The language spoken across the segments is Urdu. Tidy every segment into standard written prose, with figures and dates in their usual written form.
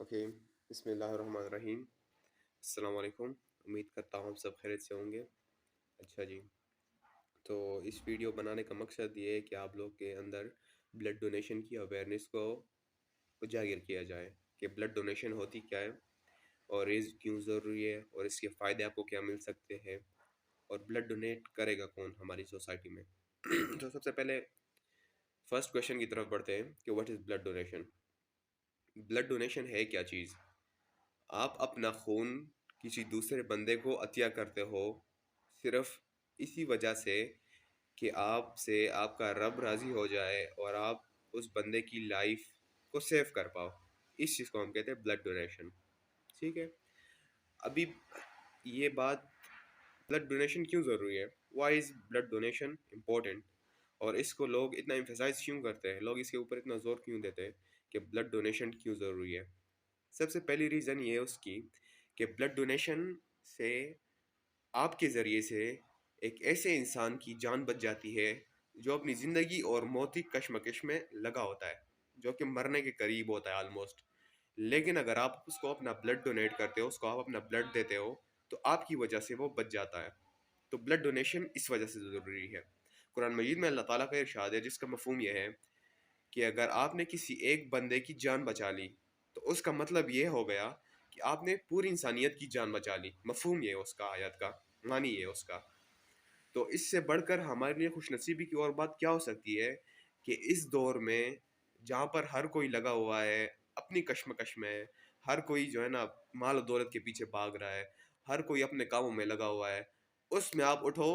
اوکے، بسم اللہ الرحمن الرحیم۔ السلام علیکم، امید کرتا ہوں آپ سب خیریت سے ہوں گے۔ اچھا جی، تو اس ویڈیو بنانے کا مقصد یہ ہے کہ آپ لوگ کے اندر بلڈ ڈونیشن کی اویئرنیس کو اجاگر کیا جائے کہ بلڈ ڈونیشن ہوتی کیا ہے اور یہ کیوں ضروری ہے اور اس کے فائدے آپ کو کیا مل سکتے ہیں اور بلڈ ڈونیٹ کرے گا کون ہماری سوسائٹی میں۔ تو سب سے پہلے فرسٹ کویشچن کی طرف بڑھتے ہیں کہ what is blood donation. Blood donation ہے کیا چیز؟ آپ اپنا خون کسی دوسرے بندے کو عطیہ کرتے ہو صرف اسی وجہ سے کہ آپ سے آپ کا رب راضی ہو جائے اور آپ اس بندے کی لائف کو سیو کر پاؤ۔ اس چیز کو ہم کہتے ہیں بلڈ ڈونیشن، ٹھیک ہے۔ ابھی یہ بات بلڈ ڈونیشن کیوں ضروری ہے، وائی از بلڈ ڈونیشن امپورٹنٹ، اور اس کو لوگ اتنا ایمفیسائز کیوں کرتے ہیں، لوگ اس کے اوپر اتنا زور کیوں دیتے ہیں کہ بلڈ ڈونیشن کیوں ضروری ہے۔ سب سے پہلی ریزن یہ ہے اس کی کہ بلڈ ڈونیشن سے آپ کے ذریعے سے ایک ایسے انسان کی جان بچ جاتی ہے جو اپنی زندگی اور موت کی کشمکش میں لگا ہوتا ہے، جو کہ مرنے کے قریب ہوتا ہے آلموسٹ۔ لیکن اگر آپ اس کو اپنا بلڈ ڈونیٹ کرتے ہو، اس کو آپ اپنا بلڈ دیتے ہو، تو آپ کی وجہ سے وہ بچ جاتا ہے۔ تو بلڈ ڈونیشن اس وجہ سے ضروری ہے۔ قرآن مجید میں اللہ تعالیٰ کا ارشاد ہے جس کا مفہوم یہ ہے کہ اگر آپ نے کسی ایک بندے کی جان بچا لی تو اس کا مطلب یہ ہو گیا کہ آپ نے پوری انسانیت کی جان بچا لی۔ مفہوم یہ اس کا، آیت کا معنی یہ اس کا۔ تو اس سے بڑھ کر ہمارے لیے خوش نصیبی کی اور بات کیا ہو سکتی ہے کہ اس دور میں جہاں پر ہر کوئی لگا ہوا ہے اپنی کشمکش میں، ہر کوئی جو ہے نا مال و دولت کے پیچھے بھاگ رہا ہے، ہر کوئی اپنے کاموں میں لگا ہوا ہے، اس میں آپ اٹھو،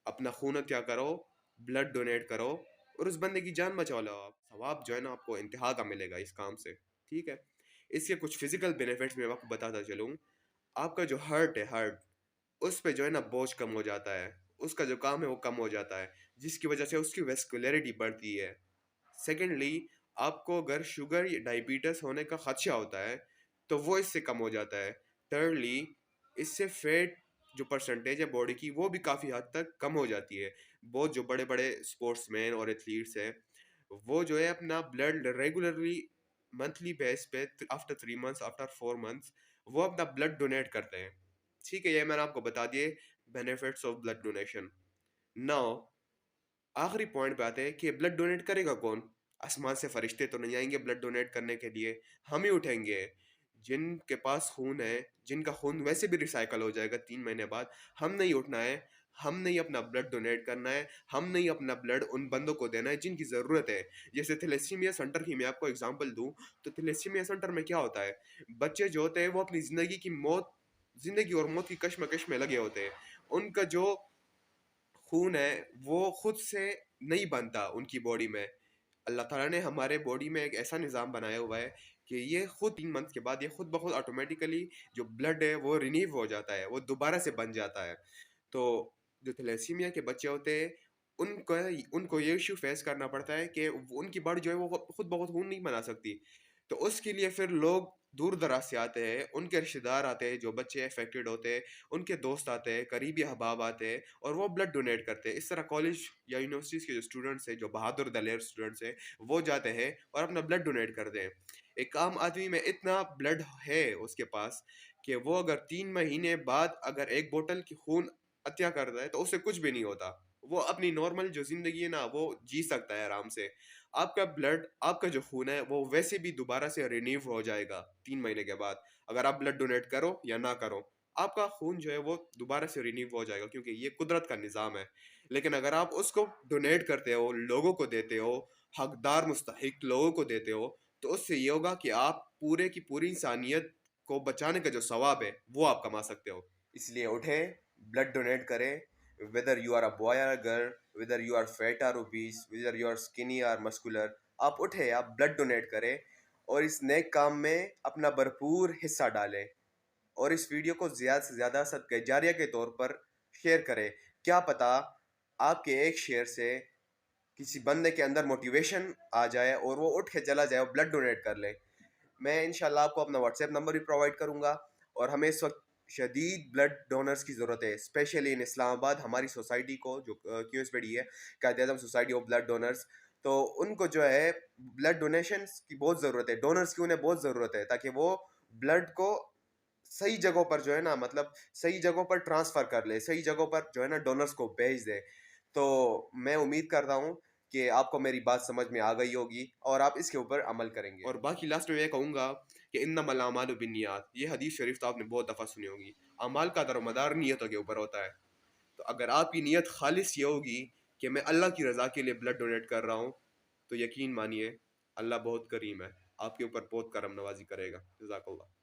اپنا خون عطیہ کرو، بلڈ ڈونیٹ کرو اور اس بندے کی جان بچا لو۔ آپ ثواب جو ہے نا آپ کو انتہا کا ملے گا اس کام سے، ٹھیک ہے۔ اس کے کچھ فزیکل بینیفٹس میں آپ کو بتاتا چلوں۔ آپ کا جو ہارٹ ہے، ہارٹ، اس پہ جو ہے نا بوجھ کم ہو جاتا ہے، اس کا جو کام ہے وہ کم ہو جاتا ہے، جس کی وجہ سے اس کی ویسکولیرٹی بڑھتی ہے۔ سیکنڈلی، آپ کو اگر شوگر یا ڈائبیٹس ہونے کا خدشہ ہوتا ہے تو وہ اس سے کم ہو جاتا ہے۔ تھرڈلی، اس سے فیٹ جو پرسنٹیج ہے باڈی کی وہ بھی کافی حد تک کم ہو جاتی ہے۔ بہت جو بڑے بڑے اسپورٹس مین اور ایتھلیٹس ہیں وہ جو ہے اپنا بلڈ ریگولرلی منتھلی بیس پہ آفٹر 3 months، آفٹر 4 months وہ اپنا بلڈ ڈونیٹ کرتے ہیں، ٹھیک ہے۔ یہ میں نے آپ کو بتا دیے benefits of blood donation. Now آخری پوائنٹ پہ آتے ہیں کہ بلڈ ڈونیٹ کرے گا کون؟ آسمان سے فرشتے تو نہیں آئیں گے بلڈ ڈونیٹ کرنے کے لیے، ہم ہی اٹھیں گے۔ جن کے پاس خون ہے، جن کا خون ویسے بھی ریسائیکل ہو جائے گا 3 مہینے بعد، ہم نہیں اٹھنا ہے، ہم نہیں اپنا بلڈ ڈونیٹ کرنا ہے، ہم نہیں اپنا بلڈ ان بندوں کو دینا ہے جن کی ضرورت ہے۔ جیسے تھیلیسیمیا سینٹر کی میں آپ کو اگزامپل دوں تو تھیلیسیمیا سینٹر میں کیا ہوتا ہے، بچے جو ہوتے ہیں وہ اپنی زندگی اور موت کی کشمکش میں لگے ہوتے ہیں۔ ان کا جو خون ہے وہ خود سے نہیں بنتا ان کی باڈی میں۔ اللہ تعالیٰ نے ہمارے باڈی میں ایک ایسا نظام بنایا ہوا ہے کہ یہ خود 3 months کے بعد یہ خود بخود آٹومیٹیکلی جو بلڈ ہے وہ رینیو ہو جاتا ہے، وہ دوبارہ سے بن جاتا ہے۔ تو جو تھیلیسیمیا کے بچے ہوتے ہیں ان کو یہ ایشو فیس کرنا پڑتا ہے کہ ان کی باڈی جو ہے وہ خود بخود خون نہیں بنا سکتی۔ تو اس کے لیے پھر لوگ دور دراز سے آتے ہیں، ان کے رشتہ دار آتے ہیں جو بچے افیکٹڈ ہوتے ہیں، ان کے دوست آتے ہیں، قریبی احباب آتے ہیں اور وہ بلڈ ڈونیٹ کرتے ہیں۔ اس طرح کالج یا یونیورسٹیز کے جو اسٹوڈنٹس ہیں، جو بہادر دلیر اسٹوڈنٹس ہیں، وہ جاتے ہیں اور اپنا بلڈ ڈونیٹ کرتے ہیں۔ ایک عام آدمی میں اتنا بلڈ ہے اس کے پاس کہ وہ اگر 3 مہینے بعد اگر ایک بوتل کی خون عطیہ کرتا ہے تو اس سے کچھ بھی نہیں ہوتا، وہ اپنی نارمل جو زندگی ہے نا وہ جی سکتا ہے آرام سے۔ آپ کا بلڈ، آپ کا جو خون ہے وہ ویسے بھی دوبارہ سے رینیو ہو جائے گا 3 مہینے کے بعد، اگر آپ بلڈ ڈونیٹ کرو یا نہ کرو، آپ کا خون جو ہے وہ دوبارہ سے رینیو ہو جائے گا، کیونکہ یہ قدرت کا نظام ہے۔ لیکن اگر آپ اس کو ڈونیٹ کرتے ہو، لوگوں کو دیتے ہو، حقدار مستحق لوگوں کو دیتے ہو، تو اس سے یہ ہوگا کہ آپ پورے کی پوری انسانیت کو بچانے کا جو ثواب ہے وہ آپ کما سکتے ہو۔ اس لیے اٹھیں، بلڈ ڈونیٹ کریں، whether you are a boy or a girl, whether you are fat or obese, whether you are skinny or muscular، آپ اٹھیں، آپ بلڈ ڈونیٹ کریں اور اس نیک کام میں اپنا بھرپور حصہ ڈالیں، اور اس ویڈیو کو زیادہ سے زیادہ صدقہ جاریہ کے طور پر شیئر کریں۔ کیا پتہ آپ کے ایک شیئر سے کسی بندے کے اندر موٹیویشن آ جائے اور وہ اٹھ کے چلا جائے اور بلڈ ڈونیٹ کر لے۔ میں انشاءاللہ آپ کو اپنا واٹس ایپ نمبر بھی پرووائڈ کروں گا، اور ہمیں اس وقت شدید بلڈ ڈونرز کی ضرورت ہے، اسپیشلی ان اسلام آباد۔ ہماری سوسائٹی کو جو QS پڑی ہے، Quaid Azam society of blood donors, تو ان کو جو ہے بلڈ ڈونیشنس کی بہت ضرورت ہے، ڈونرس کی انہیں بہت ضرورت ہے، تاکہ وہ بلڈ کو صحیح جگہوں پر جو ہے نا، مطلب صحیح جگہوں پر ٹرانسفر کر لے، صحیح جگہوں پر جو ہے نا ڈونرس کو بھیج دے. تو میں امید کرتا ہوں کہ آپ کو میری بات سمجھ میں آ گئی ہوگی اور آپ اس کے اوپر عمل کریں گے. اور باقی لاسٹ میں یہ کہوں گا کہ انما الاعمال بالنیات، یہ حدیث شریف تو آپ نے بہت دفعہ سنی ہوگی. اعمال کا در و مدار نیتوں کے اوپر ہوتا ہے. تو اگر آپ کی نیت خالص یہ ہوگی کہ میں اللہ کی رضا کے لیے بلڈ ڈونیٹ کر رہا ہوں، تو یقین مانیے اللہ بہت کریم ہے، آپ کے اوپر بہت کرم نوازی کرے گا. جزاک اللہ.